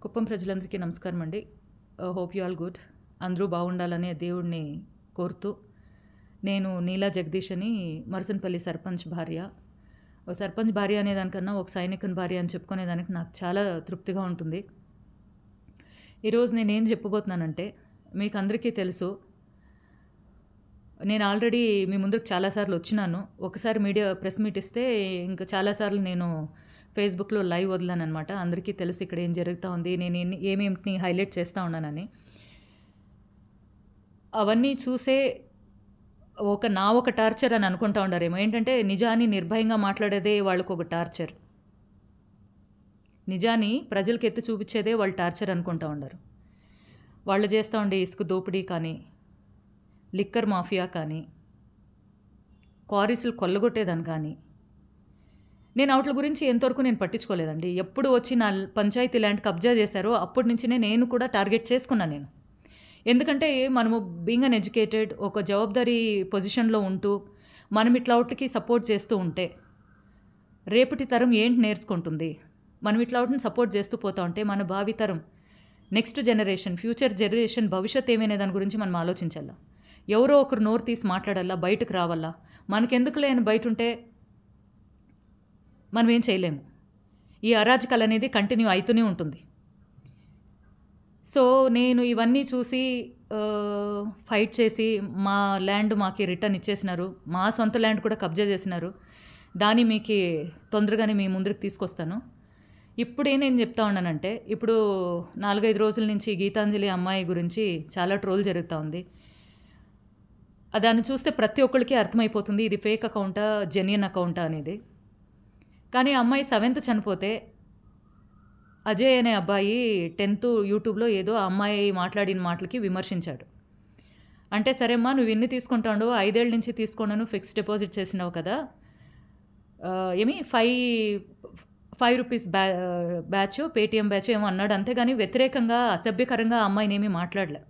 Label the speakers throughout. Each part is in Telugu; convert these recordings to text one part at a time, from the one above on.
Speaker 1: కుప్పం ప్రజలందరికీ నమస్కారం అండి. Hope you all good. అందరూ బాగుండాలనే దేవుడిని కోరుతూ, నేను నీలా జగదీష్ అని మరుసనపల్లి సర్పంచ్ భార్య. సర్పంచ్ భార్య అనేదానికన్నా ఒక సైనికుని భార్య అని చెప్పుకునేదానికి నాకు చాలా తృప్తిగా ఉంటుంది. ఈరోజు నేనేం చెప్పబోతున్నానంటే, మీకు అందరికీ తెలుసు, నేను ఆల్రెడీ మీ ముందుకు చాలాసార్లు వచ్చినాను. ఒకసారి ప్రెస్ మీట్ ఇస్తే ఇంకా చాలాసార్లు నేను ఫేస్బుక్లో లైవ్ వదిలానమాట. అందరికీ తెలుసు ఇక్కడ ఏం జరుగుతూ ఉంది, నేను ఏమేమిటిని హైలైట్ చేస్తూ ఉన్నానని. అవన్నీ చూసే ఒక టార్చర్ అని అనుకుంటా ఉండారేమో. ఏంటంటే నిజాన్ని నిర్భయంగా మాట్లాడేదే వాళ్ళకు ఒక టార్చర్, నిజాన్ని ప్రజలకు ఎత్తి చూపించేదే వాళ్ళు టార్చర్ అనుకుంటా ఉండారు. వాళ్ళు చేస్తూ ఉండే ఇసుక దోపిడీ కానీ, లిక్కర్ మాఫియా కానీ, క్వారీసులు కొల్లగొట్టేదని కానీ, నేను వాటి గురించి ఎంతవరకు నేను పట్టించుకోలేదండి. ఎప్పుడు వచ్చి నా పంచాయతీ ల్యాండ్ కబ్జా చేశారో అప్పటి నుంచినే నేను కూడా టార్గెట్ చేసుకున్నాను నేను. ఎందుకంటే మనము బీయింగ్ అన్ ఎడ్యుకేటెడ్, ఒక జవాబుదారీ పొజిషన్లో ఉంటూ మనం ఇట్లా వాటికి సపోర్ట్ చేస్తూ ఉంటే రేపటి తరం ఏంటి నేర్చుకుంటుంది? మనం ఇట్లా వాటిని సపోర్ట్ చేస్తూ పోతా ఉంటే మన భావితరం, నెక్స్ట్ జనరేషన్, ఫ్యూచర్ జనరేషన్ భవిష్యత్ ఏమైనా దాని గురించి మనం ఆలోచించాలా. ఎవరో ఒకరు నోరు తీసి మాట్లాడాలా, బయటకు రావాలా. మనకెందుకు లేని బయట ఉంటే మనం ఏం చేయలేము. ఈ అరాజకాలు అనేది కంటిన్యూ అవుతూనే ఉంటుంది. సో నేను ఇవన్నీ చూసి ఫైట్ చేసి మా ల్యాండ్ మాకు రిటర్న్ ఇచ్చేసినారు. మా సొంత ల్యాండ్ కూడా కబ్జా చేసినారు. దాన్ని మీకు తొందరగానే మీ ముందుకు తీసుకొస్తాను. ఇప్పుడు నేను చెప్తా ఉన్నానంటే, ఇప్పుడు 4-5 రోజుల నుంచి గీతాంజలి అమ్మాయి గురించి చాలా ట్రోల్ జరుగుతూ ఉంది. దాన్ని చూస్తే ప్రతి ఒక్కరికి అర్థమైపోతుంది ఇది ఫేక్ అకౌంటా, జెన్యున్ అకౌంటా అనేది. కానీ అమ్మాయి 7th చనిపోతే అజయ్ అనే అబ్బాయి 10th యూట్యూబ్లో ఏదో అమ్మాయి మాట్లాడిన మాటలకి విమర్శించాడు. అంటే సరేమ్మా, నువ్వు ఇన్ని తీసుకుంటా ఉండవు, 5 ఏళ్ళ నుంచి తీసుకున్నాను, ఫిక్స్డ్ డిపాజిట్ చేసినావు కదా, ఏమి 5 రూపీస్ బ్యాచ్, పేటిఎం బ్యాచ్ ఏమో అన్నాడు. అంతేగాని వ్యతిరేకంగా అసభ్యకరంగా అమ్మాయిని ఏమీ మాట్లాడలే.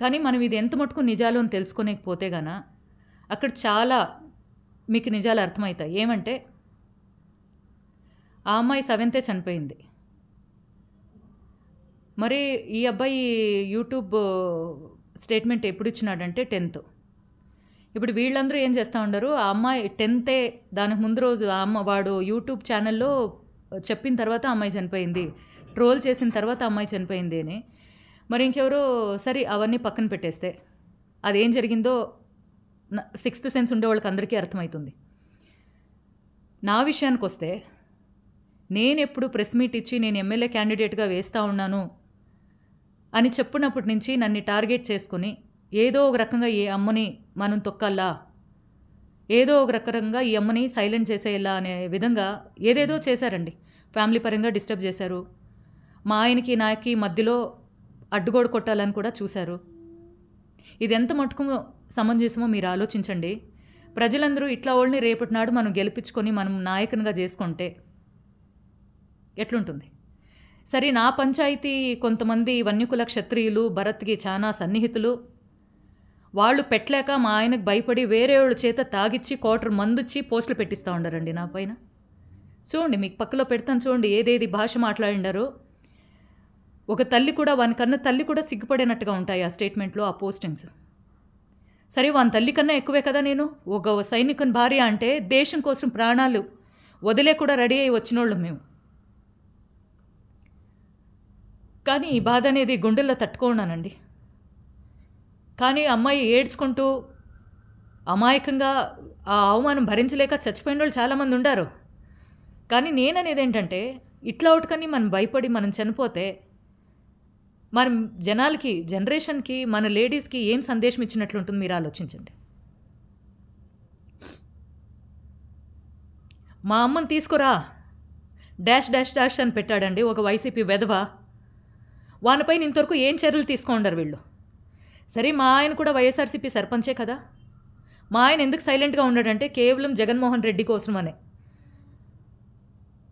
Speaker 1: కానీ మనం ఇది ఎంత మటుకు నిజాలు అని తెలుసుకోలేకపోతే గాన అక్కడ చాలా మీకు నిజాలు అర్థమవుతాయి. ఏమంటే ఆ అమ్మాయి 7th చనిపోయింది. మరి ఈ అబ్బాయి యూట్యూబ్ స్టేట్మెంట్ ఎప్పుడు ఇచ్చినాడంటే 10th. ఇప్పుడు వీళ్ళందరూ ఏం చేస్తూ ఉండరు, ఆ అమ్మాయి 10th దానికి ముందు రోజు వాడు యూట్యూబ్ ఛానల్లో చెప్పిన తర్వాత అమ్మాయి చనిపోయింది, ట్రోల్ చేసిన తర్వాత అమ్మాయి చనిపోయింది అని. మరి ఇంకెవరో సరే అవన్నీ పక్కన పెట్టేస్తే అదేం జరిగిందో 6th సెన్స్ ఉండే వాళ్ళకి అందరికీ అర్థమవుతుంది. నా విషయానికి వస్తే, నేను ఎప్పుడు ప్రెస్ మీట్ ఇచ్చి నేను ఎమ్మెల్యే క్యాండిడేట్గా వేస్తూ ఉన్నాను అని చెప్పినప్పటి నుంచి నన్ను టార్గెట్ చేసుకుని ఏదో ఒక రకంగా ఈ అమ్మని మనం తొక్కల్లా, ఏదో ఒక రకంగా ఈ అమ్మని సైలెంట్ చేసేయాలా అనే విధంగా ఏదేదో చేశారండి. ఫ్యామిలీ పరంగా డిస్టర్బ్ చేశారు. మా ఆయనకి నాకి మధ్యలో అడ్డుగోడు కొట్టాలని కూడా చూశారు. ఇది ఎంత మటుకు సమంజసమో మీరు ఆలోచించండి. ప్రజలందరూ ఇట్లా వాళ్ళని రేపటి నాడు మనం గెలిపించుకొని మనం నాయకునిగా చేసుకుంటే ఎట్లుంటుంది? సరే, నా పంచాయతీ కొంతమంది వన్యకుల క్షత్రియులు భరత్కి చాలా సన్నిహితులు, వాళ్ళు పెట్టలేక మా ఆయనకు భయపడి వేరే వాళ్ళ చేత తాగిచ్చి క్వార్టర్ మందుచ్చి పోస్టులు పెట్టిస్తూ ఉండారండి నా పైన. చూడండి, మీకు పక్కలో పెడతాను చూడండి ఏదేది భాష మాట్లాడిండారో. ఒక తల్లి కూడా, వానికన్నా తల్లి కూడా సిగ్గుపడేనట్టుగా ఉంటాయి ఆ స్టేట్మెంట్లో, ఆ పోస్టింగ్స్. సరే, వాని తల్లి కన్నా ఎక్కువే కదా నేను. ఒక సైనికుని భార్య అంటే దేశం కోసం ప్రాణాలు వదిలే కూడా రెడీ అయ్యి వచ్చినోళ్ళం మేము. కానీ ఈ బాధ అనేది గుండెల్లో తట్టుకోన్నానండి. కానీ అమ్మాయి ఏడ్చుకుంటూ అమాయకంగా ఆ అవమానం భరించలేక చచ్చిపోయిన వాళ్ళు చాలామంది ఉండారు. కానీ నేననేది ఏంటంటే, ఇట్లా ఒకటికని మనం భయపడి మనం చనిపోతే మనం జనాలకి, జనరేషన్కి, మన లేడీస్కి ఏం సందేశం ఇచ్చినట్లుంటుంది మీరు ఆలోచించండి. మా అమ్మని తీసుకురా డాష్ డాష్ డాష్ అని పెట్టాడండి ఒక వైసీపీ వెధవ. వానిపైన ఇంతవరకు ఏం చర్యలు తీసుకోండారు వీళ్ళు. సరే, మా ఆయన కూడా వైఎస్ఆర్సీపీ సర్పంచే కదా. మా ఆయన ఎందుకు సైలెంట్గా ఉన్నాడంటే కేవలం జగన్మోహన్ రెడ్డి కోసమనే.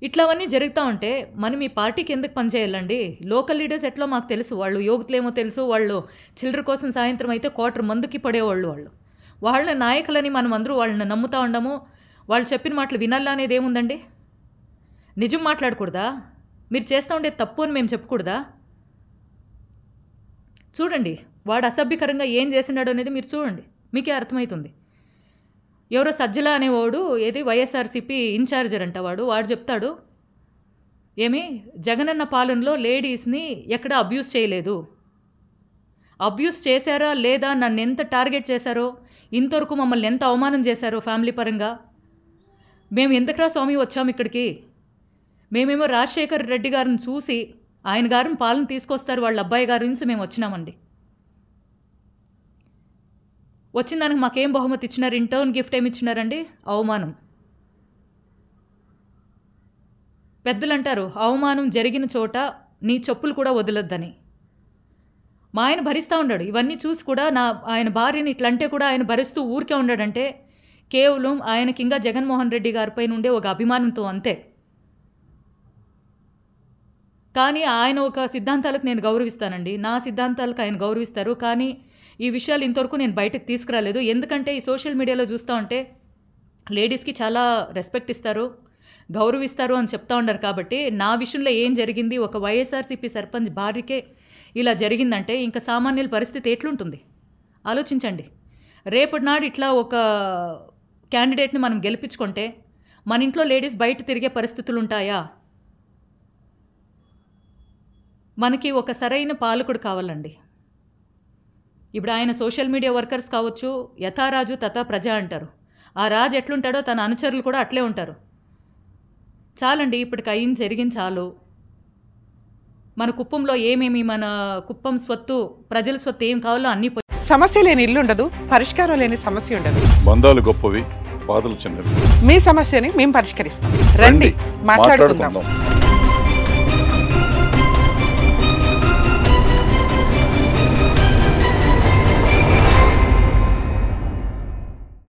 Speaker 1: ఇట్లావన్నీ జరుగుతూ ఉంటే మనం ఈ పార్టీకి ఎందుకు పనిచేయాలండి? లోకల్ లీడర్స్ ఎట్లా మాకు తెలుసు, వాళ్ళు యోగితులేమో తెలుసు, వాళ్ళు చిల్లర కోసం సాయంత్రం అయితే క్వార్టర్ మందుకి పడేవాళ్ళు. వాళ్ళ నాయకులని మనం అందరూ వాళ్ళని నమ్ముతూ ఉండము. వాళ్ళు చెప్పిన మాటలు వినాలా అనేది ఏముందండి? నిజం మాట్లాడకూడదా? మీరు చేస్తూ ఉండే తప్పు అని మేము చెప్పకూడదా? చూడండి, వాడు అసభ్యకరంగా ఏం చేసినాడు అనేది మీరు చూడండి, మీకే అర్థమవుతుంది. ఎవరో సజ్జల అనేవాడు, ఏది వైఎస్ఆర్సీపీ ఇన్ఛార్జర్ అంట, వాడు చెప్తాడు, ఏమి జగనన్న పాలనలో లేడీస్ని ఎక్కడ అబ్యూస్ చేయలేదు, అబ్యూస్ చేశారా లేదా, నన్ను ఎంత టార్గెట్ చేశారో, ఇంతవరకు మమ్మల్ని ఎంత అవమానం చేశారో ఫ్యామిలీ పరంగా, మేము ఎందుకురా స్వామి వచ్చాము ఇక్కడికి, మేమేమో రాజశేఖర్ రెడ్డి గారిని చూసి ఆయన గారిని పాలన తీసుకొస్తారు వాళ్ళ అబ్బాయి గారి నుంచి మేము వచ్చినామండి. వచ్చిన దానికి మాకేం బహుమతి ఇచ్చినారు, ఇంటర్న్ గిఫ్ట్ ఏమి ఇచ్చినారండి? అవమానం. పెద్దలు అంటారు, అవమానం జరిగిన చోట నీ చెప్పులు కూడా వదలొద్దని. మా ఆయన భరిస్తూ ఉన్నాడు, ఇవన్నీ చూసి కూడా ఆయన భార్యని ఇట్లంటే కూడా ఆయన భరిస్తూ ఊరికే ఉన్నాడంటే కేవలం ఆయనకి ఇంకా జగన్మోహన్ రెడ్డి గారిపైన ఉండే ఒక అభిమానంతో అంతే. కానీ ఆయన ఒక సిద్ధాంతాలకు నేను గౌరవిస్తానండి, నా సిద్ధాంతాలకు ఆయన గౌరవిస్తారు. కానీ ఈ విషయాలు ఇంతవరకు నేను బయటకు తీసుకురాలేదు. ఎందుకంటే ఈ సోషల్ మీడియాలో చూస్తూ ఉంటే లేడీస్కి చాలా రెస్పెక్ట్ ఇస్తారు, గౌరవిస్తారు అని చెప్తా ఉన్నారు. కాబట్టి నా విషయంలో ఏం జరిగింది, ఒక వైఎస్ఆర్సీపీ సర్పంచ్ భార్యకే ఇలా జరిగిందంటే ఇంకా సామాన్యుల పరిస్థితి ఎట్లుంటుంది ఆలోచించండి. రేపటి నాడు ఇట్లా ఒక క్యాండిడేట్ని మనం గెలిపించుకుంటే మన ఇంట్లో లేడీస్ బయట తిరిగే పరిస్థితులు ఉంటాయా? మనకి ఒక సరైన పాలకుడు కావాలండి. ఇప్పుడు ఆయన సోషల్ మీడియా వర్కర్స్ కావచ్చు, యథారాజు తథా ప్రజ అంటారు. ఆ రాజు ఎట్లుంటాడో తన అనుచరులు కూడా అట్లే ఉంటారు. చాలండి, ఇప్పటికి అయింది జరిగింది చాలు. మన కుప్పంలో ఏమేమి, మన కుప్పం స్వత్తు, ప్రజల స్వత్తు ఏం కావాలో అన్నీ.
Speaker 2: సమస్య లేని ఇల్లు ఉండదు, పరిష్కారం లేని సమస్య ఉండదు.
Speaker 3: బంధాలు గొప్పవి, బాధలు చిన్నవి.
Speaker 2: మీ సమస్యని మేము పరిష్కరిస్తాం. రండి, మాట్లాడుకుందాం.